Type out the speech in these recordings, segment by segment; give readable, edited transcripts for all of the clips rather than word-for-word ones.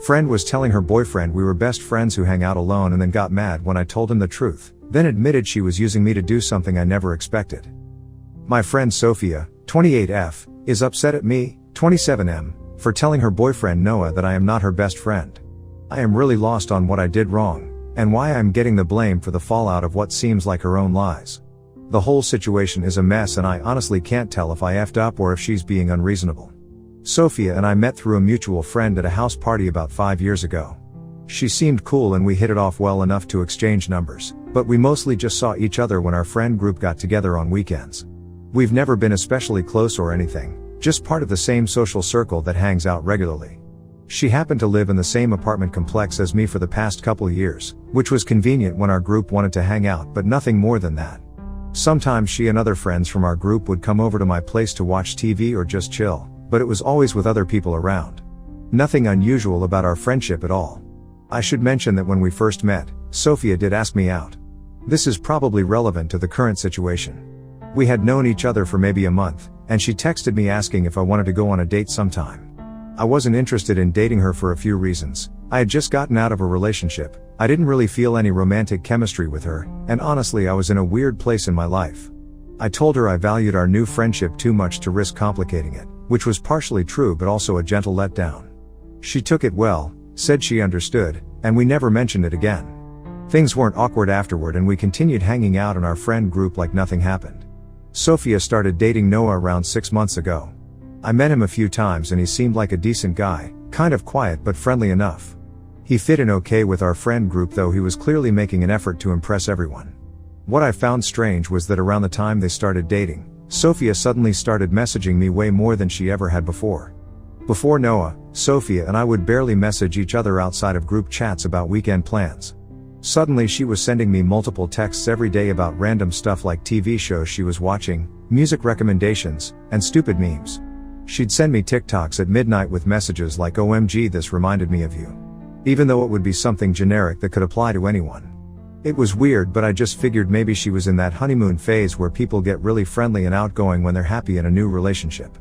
Friend was telling her boyfriend we were best friends who hang out alone and then got mad when I told him the truth, then admitted she was using me to do something I never expected. My friend Sophia, 28F, is upset at me, 27M, for telling her boyfriend Noah that I am not her best friend. I am really lost on what I did wrong, and why I am getting the blame for the fallout of what seems like her own lies. The whole situation is a mess and I honestly can't tell if I effed up or if she's being unreasonable. Sophia and I met through a mutual friend at a house party about 5 years ago. She seemed cool and we hit it off well enough to exchange numbers, but we mostly just saw each other when our friend group got together on weekends. We've never been especially close or anything, just part of the same social circle that hangs out regularly. She happened to live in the same apartment complex as me for the past couple years, which was convenient when our group wanted to hang out, but nothing more than that. Sometimes she and other friends from our group would come over to my place to watch TV or just chill, but it was always with other people around. Nothing unusual about our friendship at all. I should mention that when we first met, Sophia did ask me out. This is probably relevant to the current situation. We had known each other for maybe a month, and she texted me asking if I wanted to go on a date sometime. I wasn't interested in dating her for a few reasons. I had just gotten out of a relationship, I didn't really feel any romantic chemistry with her, and honestly I was in a weird place in my life. I told her I valued our new friendship too much to risk complicating it, which was partially true but also a gentle letdown. She took it well, said she understood, and we never mentioned it again. Things weren't awkward afterward and we continued hanging out in our friend group like nothing happened. Sophia started dating Noah around 6 months ago. I met him a few times and he seemed like a decent guy, kind of quiet but friendly enough. He fit in okay with our friend group though he was clearly making an effort to impress everyone. What I found strange was that around the time they started dating, Sophia suddenly started messaging me way more than she ever had before. Before Noah, Sophia and I would barely message each other outside of group chats about weekend plans. Suddenly she was sending me multiple texts every day about random stuff like TV shows she was watching, music recommendations, and stupid memes. She'd send me TikToks at midnight with messages like OMG this reminded me of you. Even though it would be something generic that could apply to anyone. It was weird but I just figured maybe she was in that honeymoon phase where people get really friendly and outgoing when they're happy in a new relationship.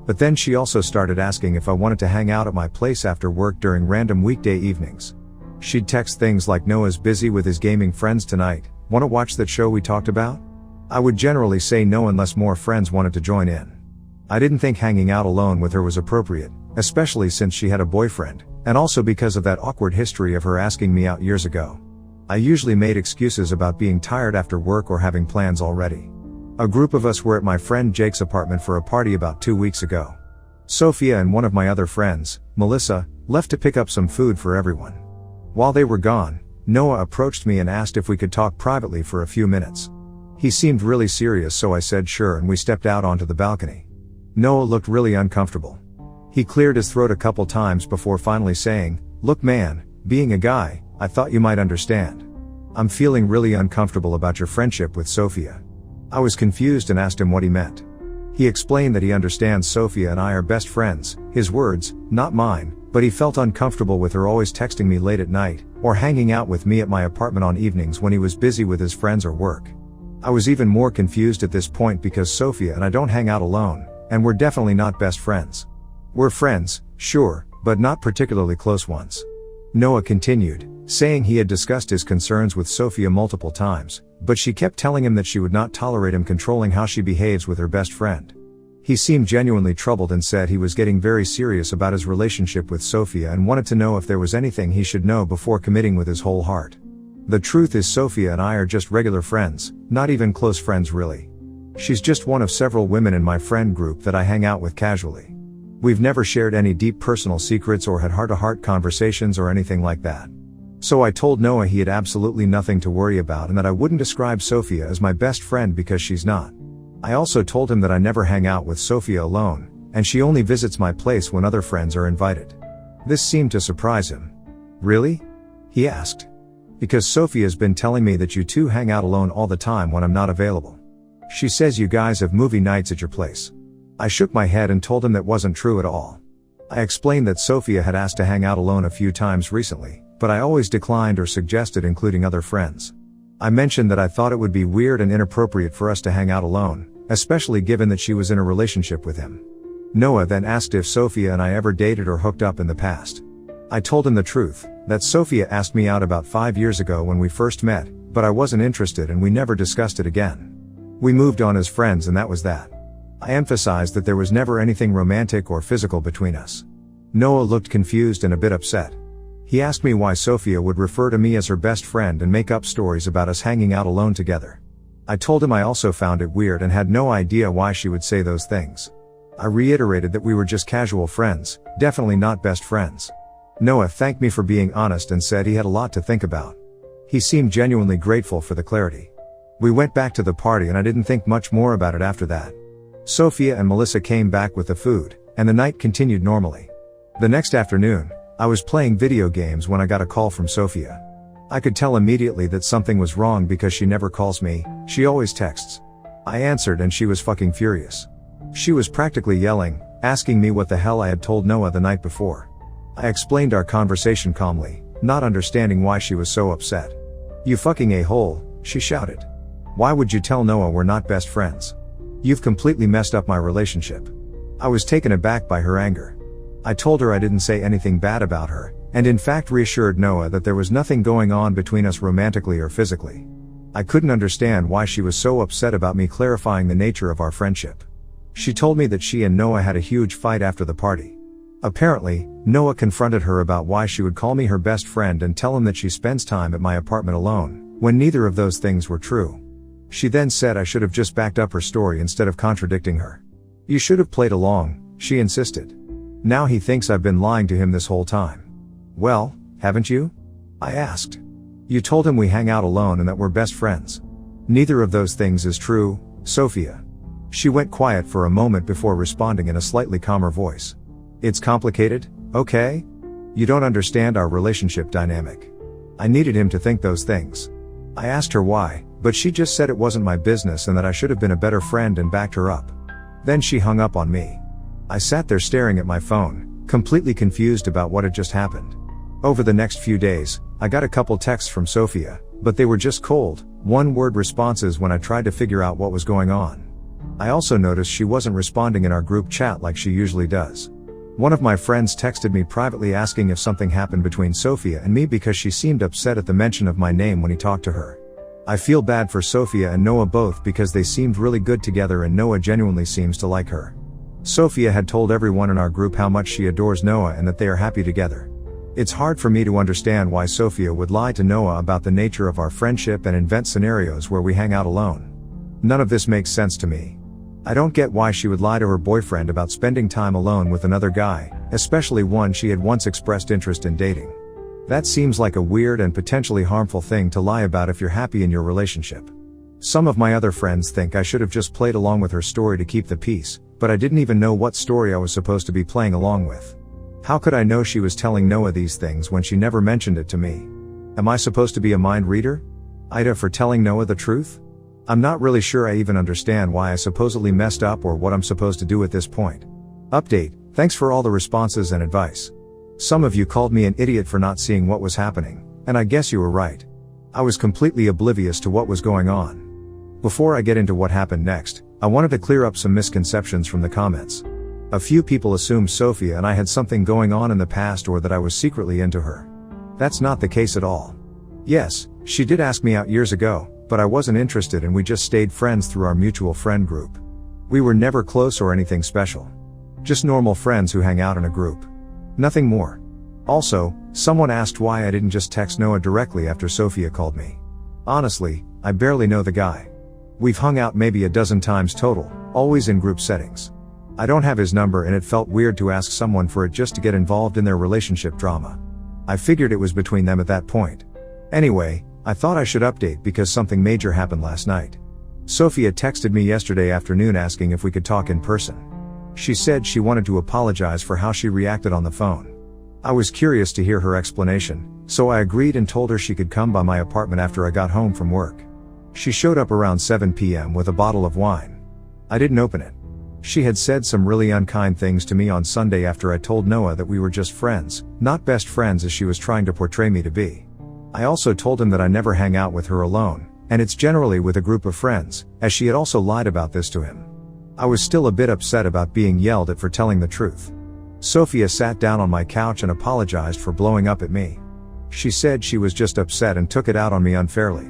But then she also started asking if I wanted to hang out at my place after work during random weekday evenings. She'd text things like Noah's busy with his gaming friends tonight, wanna watch that show we talked about? I would generally say no unless more friends wanted to join in. I didn't think hanging out alone with her was appropriate, especially since she had a boyfriend, and also because of that awkward history of her asking me out years ago. I usually made excuses about being tired after work or having plans already. A group of us were at my friend Jake's apartment for a party about 2 weeks ago. Sophia and one of my other friends, Melissa, left to pick up some food for everyone. While they were gone, Noah approached me and asked if we could talk privately for a few minutes. He seemed really serious so I said sure and we stepped out onto the balcony. Noah looked really uncomfortable. He cleared his throat a couple times before finally saying, "Look man, being a guy, I thought you might understand. I'm feeling really uncomfortable about your friendship with Sophia." I was confused and asked him what he meant. He explained that he understands Sophia and I are best friends, his words, not mine, but he felt uncomfortable with her always texting me late at night, or hanging out with me at my apartment on evenings when he was busy with his friends or work. I was even more confused at this point because Sophia and I don't hang out alone, and we're definitely not best friends. We're friends, sure, but not particularly close ones. Noah continued, saying he had discussed his concerns with Sophia multiple times, but she kept telling him that she would not tolerate him controlling how she behaves with her best friend. He seemed genuinely troubled and said he was getting very serious about his relationship with Sophia and wanted to know if there was anything he should know before committing with his whole heart. The truth is Sophia and I are just regular friends, not even close friends really. She's just one of several women in my friend group that I hang out with casually. We've never shared any deep personal secrets or had heart-to-heart conversations or anything like that. So I told Noah he had absolutely nothing to worry about and that I wouldn't describe Sophia as my best friend because she's not. I also told him that I never hang out with Sophia alone, and she only visits my place when other friends are invited. This seemed to surprise him. "Really?" he asked. "Because Sophia's been telling me that you two hang out alone all the time when I'm not available. She says you guys have movie nights at your place." I shook my head and told him that wasn't true at all. I explained that Sophia had asked to hang out alone a few times recently, but I always declined or suggested including other friends. I mentioned that I thought it would be weird and inappropriate for us to hang out alone, especially given that she was in a relationship with him. Noah then asked if Sophia and I ever dated or hooked up in the past. I told him the truth, that Sophia asked me out about 5 years ago when we first met, but I wasn't interested and we never discussed it again. We moved on as friends and that was that. I emphasized that there was never anything romantic or physical between us. Noah looked confused and a bit upset. He asked me why Sophia would refer to me as her best friend and make up stories about us hanging out alone together. I told him I also found it weird and had no idea why she would say those things. I reiterated that we were just casual friends, definitely not best friends. Noah thanked me for being honest and said he had a lot to think about. He seemed genuinely grateful for the clarity. We went back to the party and I didn't think much more about it after that. Sophia and Melissa came back with the food, and the night continued normally. The next afternoon, I was playing video games when I got a call from Sophia. I could tell immediately that something was wrong because she never calls me, she always texts. I answered and she was fucking furious. She was practically yelling, asking me what the hell I had told Noah the night before. I explained our conversation calmly, not understanding why she was so upset. "You fucking a-hole," she shouted. "Why would you tell Noah we're not best friends? You've completely messed up my relationship." I was taken aback by her anger. I told her I didn't say anything bad about her, and in fact reassured Noah that there was nothing going on between us romantically or physically. I couldn't understand why she was so upset about me clarifying the nature of our friendship. She told me that she and Noah had a huge fight after the party. Apparently, Noah confronted her about why she would call me her best friend and tell him that she spends time at my apartment alone, when neither of those things were true. She then said I should have just backed up her story instead of contradicting her. "You should have played along," she insisted. "Now he thinks I've been lying to him this whole time." "Well, haven't you?" I asked. "You told him we hang out alone and that we're best friends." "Neither of those things is true, Sophia." She went quiet for a moment before responding in a slightly calmer voice. "It's complicated, okay? You don't understand our relationship dynamic. I needed him to think those things." I asked her why, but she just said it wasn't my business and that I should have been a better friend and backed her up. Then she hung up on me. I sat there staring at my phone, completely confused about what had just happened. Over the next few days, I got a couple texts from Sophia, but they were just cold, one-word responses when I tried to figure out what was going on. I also noticed she wasn't responding in our group chat like she usually does. One of my friends texted me privately asking if something happened between Sophia and me because she seemed upset at the mention of my name when he talked to her. I feel bad for Sophia and Noah both because they seemed really good together and Noah genuinely seems to like her. Sophia had told everyone in our group how much she adores Noah and that they are happy together. It's hard for me to understand why Sophia would lie to Noah about the nature of our friendship and invent scenarios where we hang out alone. None of this makes sense to me. I don't get why she would lie to her boyfriend about spending time alone with another guy, especially one she had once expressed interest in dating. That seems like a weird and potentially harmful thing to lie about if you're happy in your relationship. Some of my other friends think I should have just played along with her story to keep the peace, but I didn't even know what story I was supposed to be playing along with. How could I know she was telling Noah these things when she never mentioned it to me? Am I supposed to be a mind reader? Ida for telling Noah the truth? I'm not really sure I even understand why I supposedly messed up or what I'm supposed to do at this point. Update, thanks for all the responses and advice. Some of you called me an idiot for not seeing what was happening, and I guess you were right. I was completely oblivious to what was going on. Before I get into what happened next, I wanted to clear up some misconceptions from the comments. A few people assumed Sophia and I had something going on in the past or that I was secretly into her. That's not the case at all. Yes, she did ask me out years ago, but I wasn't interested and we just stayed friends through our mutual friend group. We were never close or anything special. Just normal friends who hang out in a group. Nothing more. Also, someone asked why I didn't just text Noah directly after Sophia called me. Honestly, I barely know the guy. We've hung out maybe a dozen times total, always in group settings. I don't have his number and it felt weird to ask someone for it just to get involved in their relationship drama. I figured it was between them at that point. Anyway, I thought I should update because something major happened last night. Sophia texted me yesterday afternoon asking if we could talk in person. She said she wanted to apologize for how she reacted on the phone. I was curious to hear her explanation, so I agreed and told her she could come by my apartment after I got home from work. She showed up around 7 p.m. with a bottle of wine. I didn't open it. She had said some really unkind things to me on Sunday after I told Noah that we were just friends, not best friends as she was trying to portray me to be. I also told him that I never hang out with her alone, and it's generally with a group of friends, as she had also lied about this to him. I was still a bit upset about being yelled at for telling the truth. Sophia sat down on my couch and apologized for blowing up at me. She said she was just upset and took it out on me unfairly.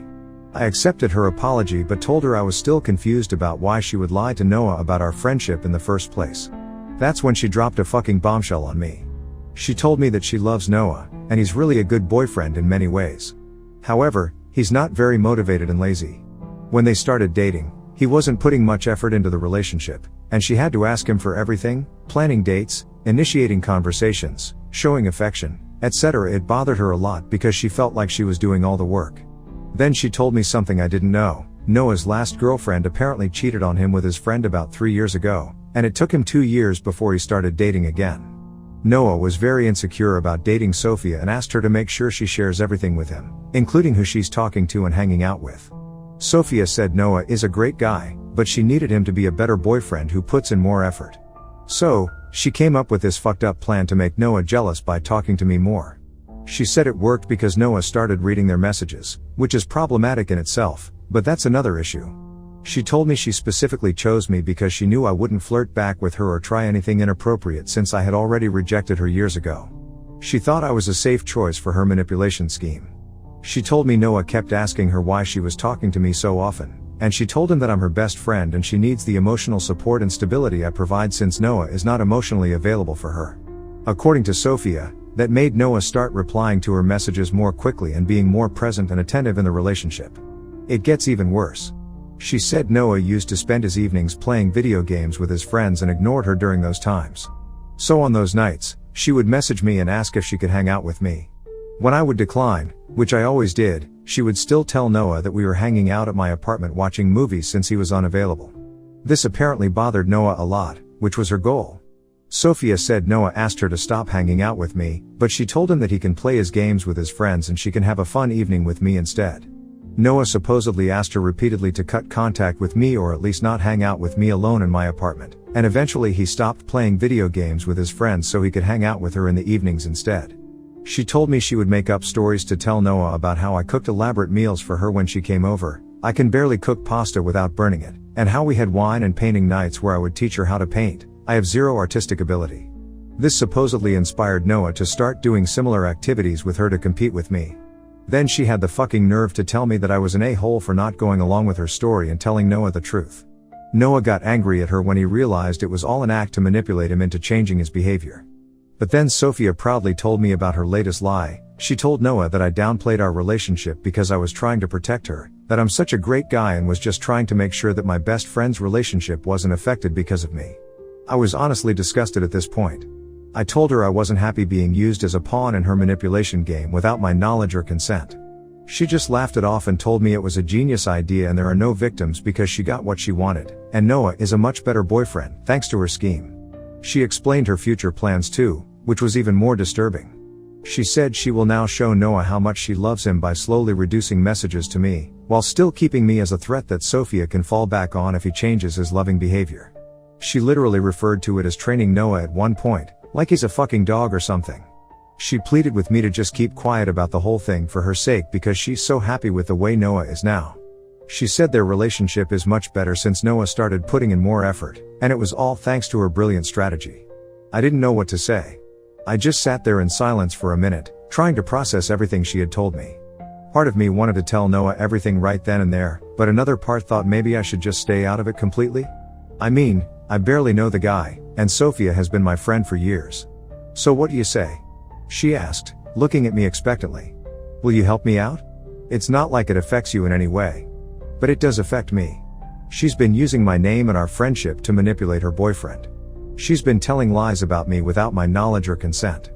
I accepted her apology but told her I was still confused about why she would lie to Noah about our friendship in the first place. That's when she dropped a fucking bombshell on me. She told me that she loves Noah, and he's really a good boyfriend in many ways. However, he's not very motivated and lazy. When they started dating, he wasn't putting much effort into the relationship, and she had to ask him for everything, planning dates, initiating conversations, showing affection, etc. It bothered her a lot because she felt like she was doing all the work. Then she told me something I didn't know. Noah's last girlfriend apparently cheated on him with his friend about 3 years ago, and it took him 2 years before he started dating again. Noah was very insecure about dating Sophia and asked her to make sure she shares everything with him, including who she's talking to and hanging out with. Sophia said Noah is a great guy, but she needed him to be a better boyfriend who puts in more effort. So, she came up with this fucked up plan to make Noah jealous by talking to me more. She said it worked because Noah started reading their messages, which is problematic in itself, but that's another issue. She told me she specifically chose me because she knew I wouldn't flirt back with her or try anything inappropriate since I had already rejected her years ago. She thought I was a safe choice for her manipulation scheme. She told me Noah kept asking her why she was talking to me so often, and she told him that I'm her best friend and she needs the emotional support and stability I provide since Noah is not emotionally available for her. According to Sophia, that made Noah start replying to her messages more quickly and being more present and attentive in the relationship. It gets even worse. She said Noah used to spend his evenings playing video games with his friends and ignored her during those times. So on those nights, she would message me and ask if she could hang out with me. When I would decline, which I always did, she would still tell Noah that we were hanging out at my apartment watching movies since he was unavailable. This apparently bothered Noah a lot, which was her goal. Sophia said Noah asked her to stop hanging out with me, but she told him that he can play his games with his friends and she can have a fun evening with me instead. Noah supposedly asked her repeatedly to cut contact with me or at least not hang out with me alone in my apartment, and eventually he stopped playing video games with his friends so he could hang out with her in the evenings instead. She told me she would make up stories to tell Noah about how I cooked elaborate meals for her when she came over, I can barely cook pasta without burning it, and how we had wine and painting nights where I would teach her how to paint. I have zero artistic ability. This supposedly inspired Noah to start doing similar activities with her to compete with me. Then she had the fucking nerve to tell me that I was an a-hole for not going along with her story and telling Noah the truth. Noah got angry at her when he realized it was all an act to manipulate him into changing his behavior. But then Sophia proudly told me about her latest lie. She told Noah that I downplayed our relationship because I was trying to protect her, that I'm such a great guy and was just trying to make sure that my best friend's relationship wasn't affected because of me. I was honestly disgusted at this point. I told her I wasn't happy being used as a pawn in her manipulation game without my knowledge or consent. She just laughed it off and told me it was a genius idea and there are no victims because she got what she wanted, and Noah is a much better boyfriend, thanks to her scheme. She explained her future plans too, which was even more disturbing. She said she will now show Noah how much she loves him by slowly reducing messages to me, while still keeping me as a threat that Sophia can fall back on if he changes his loving behavior. She literally referred to it as training Noah at one point, like he's a fucking dog or something. She pleaded with me to just keep quiet about the whole thing for her sake because she's so happy with the way Noah is now. She said their relationship is much better since Noah started putting in more effort, and it was all thanks to her brilliant strategy. I didn't know what to say. I just sat there in silence for a minute, trying to process everything she had told me. Part of me wanted to tell Noah everything right then and there, but another part thought maybe I should just stay out of it completely. I mean, I barely know the guy, and Sophia has been my friend for years. So what do you say? She asked, looking at me expectantly. Will you help me out? It's not like it affects you in any way. But it does affect me. She's been using my name and our friendship to manipulate her boyfriend. She's been telling lies about me without my knowledge or consent.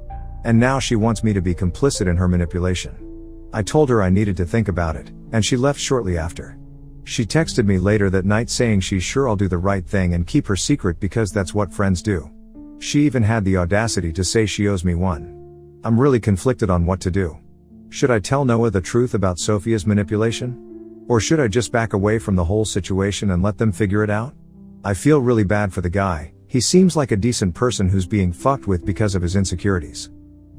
And now she wants me to be complicit in her manipulation. I told her I needed to think about it, and she left shortly after. She texted me later that night saying she's sure I'll do the right thing and keep her secret because that's what friends do. She even had the audacity to say she owes me one. I'm really conflicted on what to do. Should I tell Noah the truth about Sophia's manipulation? Or should I just back away from the whole situation and let them figure it out? I feel really bad for the guy. He seems like a decent person who's being fucked with because of his insecurities.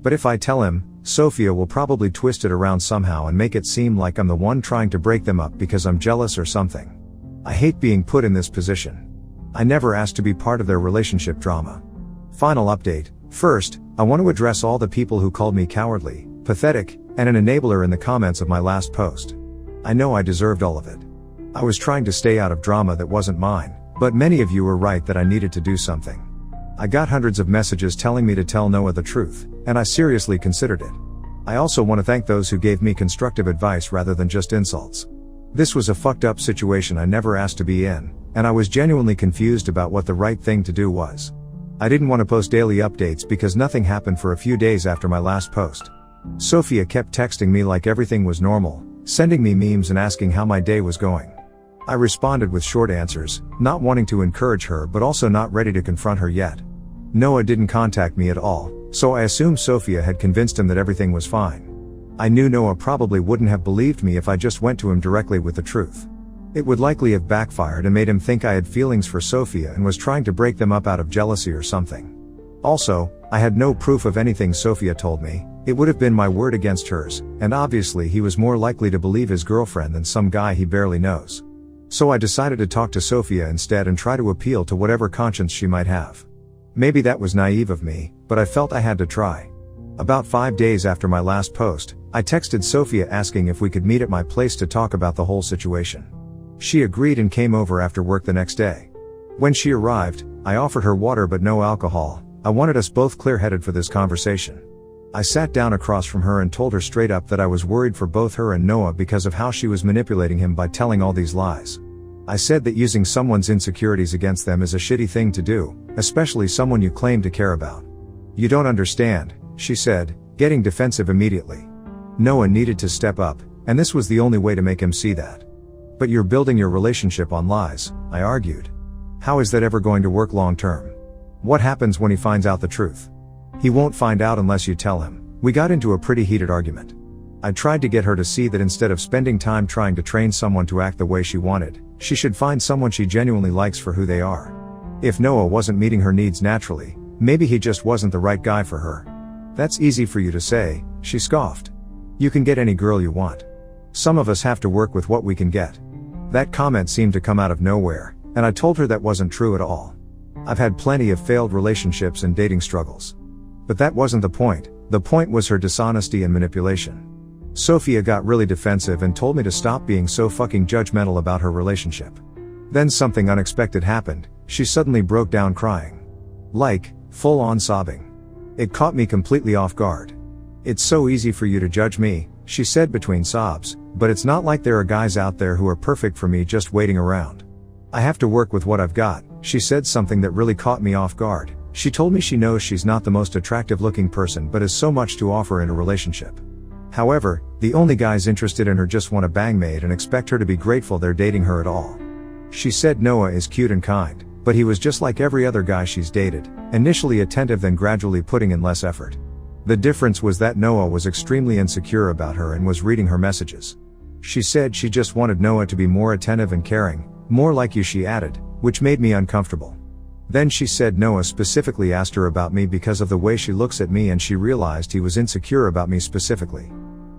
But if I tell him, Sophia will probably twist it around somehow and make it seem like I'm the one trying to break them up because I'm jealous or something. I hate being put in this position. I never asked to be part of their relationship drama. Final update, First, I want to address all the people who called me cowardly, pathetic, and an enabler in the comments of my last post. I know I deserved all of it. I was trying to stay out of drama that wasn't mine, but many of you were right that I needed to do something. I got hundreds of messages telling me to tell Noah the truth, and I seriously considered it. I also want to thank those who gave me constructive advice rather than just insults. This was a fucked up situation I never asked to be in, and I was genuinely confused about what the right thing to do was. I didn't want to post daily updates because nothing happened for a few days after my last post. Sophia kept texting me like everything was normal, sending me memes and asking how my day was going. I responded with short answers, not wanting to encourage her but also not ready to confront her yet. Noah didn't contact me at all, so I assumed Sophia had convinced him that everything was fine. I knew Noah probably wouldn't have believed me if I just went to him directly with the truth. It would likely have backfired and made him think I had feelings for Sophia and was trying to break them up out of jealousy or something. Also, I had no proof of anything Sophia told me. It would have been my word against hers, and obviously he was more likely to believe his girlfriend than some guy he barely knows. So I decided to talk to Sophia instead and try to appeal to whatever conscience she might have. Maybe that was naive of me, but I felt I had to try. About 5 days after my last post, I texted Sophia asking if we could meet at my place to talk about the whole situation. She agreed and came over after work the next day. When she arrived, I offered her water but no alcohol. I wanted us both clear-headed for this conversation. I sat down across from her and told her straight up that I was worried for both her and Noah because of how she was manipulating him by telling all these lies. I said that using someone's insecurities against them is a shitty thing to do, especially someone you claim to care about. You don't understand, she said, getting defensive immediately. Noah needed to step up, and this was the only way to make him see that. But you're building your relationship on lies, I argued. How is that ever going to work long term? What happens when he finds out the truth? He won't find out unless you tell him. We got into a pretty heated argument. I tried to get her to see that instead of spending time trying to train someone to act the way she wanted, she should find someone she genuinely likes for who they are. If Noah wasn't meeting her needs naturally, maybe he just wasn't the right guy for her. That's easy for you to say, she scoffed. You can get any girl you want. Some of us have to work with what we can get. That comment seemed to come out of nowhere, and I told her that wasn't true at all. I've had plenty of failed relationships and dating struggles. But that wasn't the point. The point was her dishonesty and manipulation. Sophia got really defensive and told me to stop being so fucking judgmental about her relationship. Then something unexpected happened. She suddenly broke down crying. Like, full-on sobbing. It caught me completely off guard. It's so easy for you to judge me, she said between sobs, but it's not like there are guys out there who are perfect for me just waiting around. I have to work with what I've got. She said something that really caught me off guard. She told me she knows she's not the most attractive looking person but has so much to offer in a relationship. However, the only guys interested in her just want a bangmate and expect her to be grateful they're dating her at all. She said Noah is cute and kind, but he was just like every other guy she's dated, initially attentive then gradually putting in less effort. The difference was that Noah was extremely insecure about her and was reading her messages. She said she just wanted Noah to be more attentive and caring, more like you, she added, which made me uncomfortable. Then she said Noah specifically asked her about me because of the way she looks at me and she realized he was insecure about me specifically.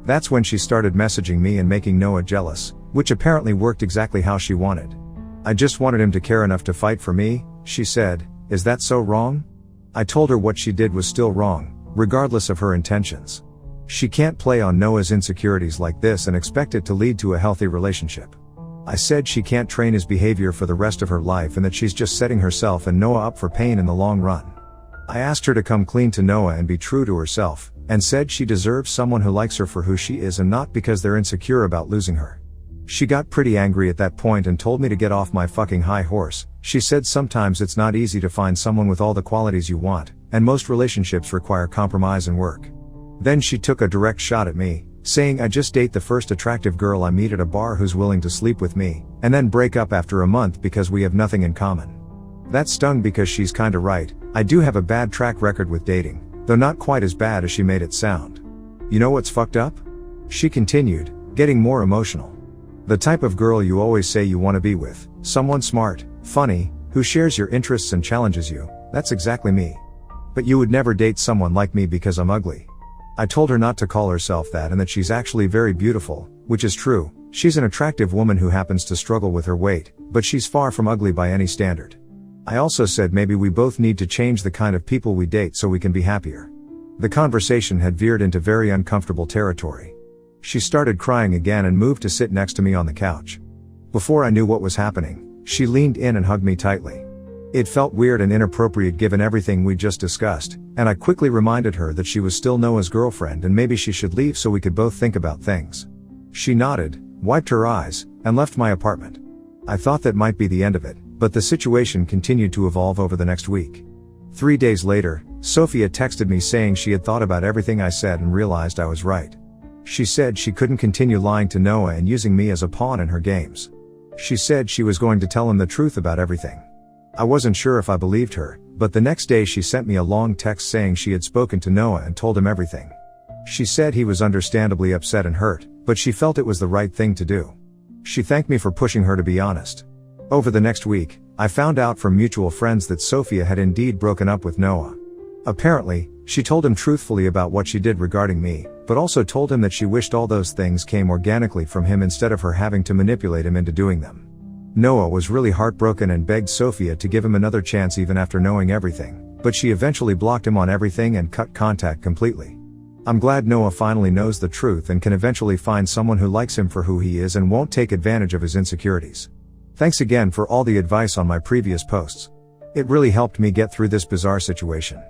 That's when she started messaging me and making Noah jealous, which apparently worked exactly how she wanted. I just wanted him to care enough to fight for me, she said. Is that so wrong? I told her what she did was still wrong, regardless of her intentions. She can't play on Noah's insecurities like this and expect it to lead to a healthy relationship. I said she can't train his behavior for the rest of her life and that she's just setting herself and Noah up for pain in the long run. I asked her to come clean to Noah and be true to herself, and said she deserves someone who likes her for who she is and not because they're insecure about losing her. She got pretty angry at that point and told me to get off my fucking high horse. She said sometimes it's not easy to find someone with all the qualities you want, and most relationships require compromise and work. Then she took a direct shot at me, saying I just date the first attractive girl I meet at a bar who's willing to sleep with me, and then break up after a month because we have nothing in common. That stung because she's kinda right. I do have a bad track record with dating, though not quite as bad as she made it sound. You know what's fucked up? She continued, getting more emotional. The type of girl you always say you want to be with, someone smart, funny, who shares your interests and challenges you, that's exactly me. But you would never date someone like me because I'm ugly. I told her not to call herself that and that she's actually very beautiful, which is true. She's an attractive woman who happens to struggle with her weight, but she's far from ugly by any standard. I also said maybe we both need to change the kind of people we date so we can be happier. The conversation had veered into very uncomfortable territory. She started crying again and moved to sit next to me on the couch. Before I knew what was happening, she leaned in and hugged me tightly. It felt weird and inappropriate given everything we just discussed, and I quickly reminded her that she was still Noah's girlfriend and maybe she should leave so we could both think about things. She nodded, wiped her eyes, and left my apartment. I thought that might be the end of it, but the situation continued to evolve over the next week. 3 days later, Sophia texted me saying she had thought about everything I said and realized I was right. She said she couldn't continue lying to Noah and using me as a pawn in her games. She said she was going to tell him the truth about everything. I wasn't sure if I believed her, but the next day she sent me a long text saying she had spoken to Noah and told him everything. She said he was understandably upset and hurt, but she felt it was the right thing to do. She thanked me for pushing her to be honest. Over the next week, I found out from mutual friends that Sophia had indeed broken up with Noah. Apparently, she told him truthfully about what she did regarding me, but also told him that she wished all those things came organically from him instead of her having to manipulate him into doing them. Noah was really heartbroken and begged Sophia to give him another chance even after knowing everything, but she eventually blocked him on everything and cut contact completely. I'm glad Noah finally knows the truth and can eventually find someone who likes him for who he is and won't take advantage of his insecurities. Thanks again for all the advice on my previous posts. It really helped me get through this bizarre situation.